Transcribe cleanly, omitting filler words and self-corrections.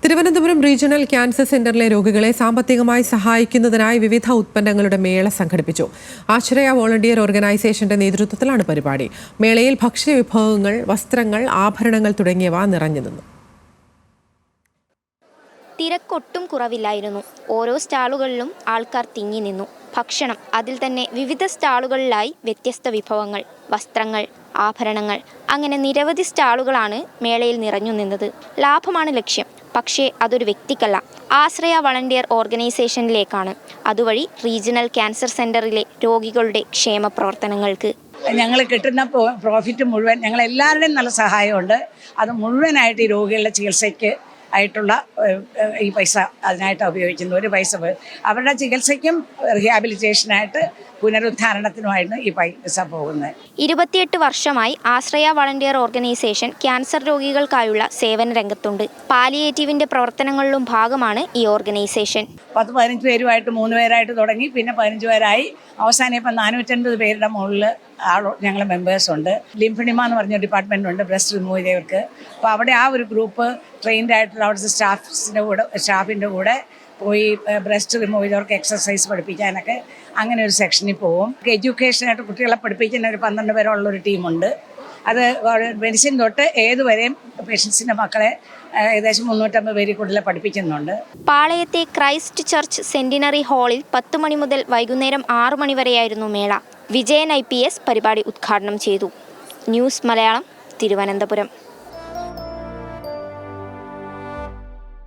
Thiruvananthapuram regional cancer സെന്ററിലെ രോഗികളെ സാമ്പത്തികമായി സഹായിക്കുന്നതിനായി വിവിധ ഉത്പന്നങ്ങളുടെ മേള സംഘടിപ്പിച്ചു. ആശ്രയ വോളണ്ടിയർ ഓർഗനൈസേഷന്റെ നേതൃത്വത്തിലാണ് പരിപാടി. മേളയിൽ ഭക്ഷ്യവിഭവങ്ങൾ, വസ്ത്രങ്ങൾ, ആഭരണങ്ങൾ തുടങ്ങിയവ നിറഞ്ഞുനിന്നു. തിരക്കൊട്ടും കുറവില്ലായിരുന്നു. ഓരോ സ്റ്റാളുകളിലും ആൾക്കാർ തിങ്ങി നിന്നു. ഭക്ഷണം, അതിൽ തന്നെ വിവിധ സ്റ്റാളുകളിലായി വ്യത്യസ്ത വിഭവങ്ങൾ, വസ്ത്രങ്ങൾ, ആഭരണങ്ങൾ, അങ്ങനെ നിരവധി സ്റ്റാളുകളാണ് മേളയിൽ നിറഞ്ഞു നിന്നത്. ലാഭമാണ് ലക്ഷ്യം, പക്ഷേ അതൊരു വ്യക്തിക്കല്ല, ആശ്രയ വളണ്ടിയർ ഓർഗനൈസേഷനിലേക്കാണ്. അതുവഴി റീജിയണൽ ക്യാൻസർ സെന്ററിലെ രോഗികളുടെ ക്ഷേമ പ്രവർത്തനങ്ങൾക്ക്. ഞങ്ങൾ കിട്ടുന്ന പ്രോഫിറ്റ് മുഴുവൻ ഞങ്ങളെല്ലാവരുടെയും നല്ല സഹായമുണ്ട്. അത് മുഴുവനായിട്ട് ഈ രോഗികളുടെ ചികിത്സയ്ക്ക് ആയിട്ടുള്ള ഈ പൈസ അതിനായിട്ട് ഉപയോഗിക്കുന്നു. ഒരു പൈസ അവരുടെ ചികിത്സയ്ക്കും റീഹാബിലിറ്റേഷനായിട്ട് പുനരുദ്ധാരണത്തിനുമായിരുന്നു ഈ പൈസ പോകുന്നത്. 28 വർഷമായി ആശ്രയ വളണ്ടിയർ ഓർഗനൈസേഷൻ ക്യാൻസർ രോഗികൾക്കായുള്ള സേവന രംഗത്തുണ്ട്. പാലിയേറ്റീവിന്റെ പ്രവർത്തനങ്ങളിലും ഭാഗമാണ് ഈ ഓർഗനൈസേഷൻ. 10-15 പേരുമായിട്ട് 3 പേരായിട്ട് തുടങ്ങി, പിന്നെ 15 പേരായി, അവസാനം ഇപ്പം 450 പേരുടെ മുകളിൽ ഞങ്ങൾ മെമ്പേഴ്സുണ്ട്. ലിംഫിഡിമ എന്ന് പറഞ്ഞ ഡിപ്പാർട്ട്മെൻ്റ് ഉണ്ട്, ബ്രസ്റ്റ് റിമൂവ് ചെയ്തവർക്ക്. അപ്പോൾ അവിടെ ആ ഒരു ഗ്രൂപ്പ് ട്രെയിൻഡ് ആയിട്ടുള്ള അവിടുത്തെ സ്റ്റാഫിൻ്റെ കൂടെ പോയി ബ്രസ്റ്റ് റിമൂവ് ചെയ്തവർക്ക് എക്സസൈസ് പഠിപ്പിക്കാനൊക്കെ അങ്ങനെ ഒരു സെക്ഷനിൽ പോകും. എഡ്യൂക്കേഷനായിട്ട് കുട്ടികളെ പഠിപ്പിക്കുന്ന ഒരു 12 പേരുള്ളൊരു ടീമുണ്ട്. അത് മെഡിസിൻ തൊട്ട് ഏതുവരെയും പേഷ്യൻസിൻ്റെ മക്കളെ ഏകദേശം 350 പേരിൽ കൂടുതൽ പഠിപ്പിക്കുന്നുണ്ട്. പാളയത്തെ ക്രൈസ്റ്റ് ചർച്ച് സെന്റിനറി ഹാളിൽ 10 മണി മുതൽ വൈകുന്നേരം 6 മണി വരെയായിരുന്നു മേള. വിജയൻ IPS പരിപാടി ഉദ്ഘാടനം ചെയ്തു. ന്യൂസ് മലയാളം, തിരുവനന്തപുരം.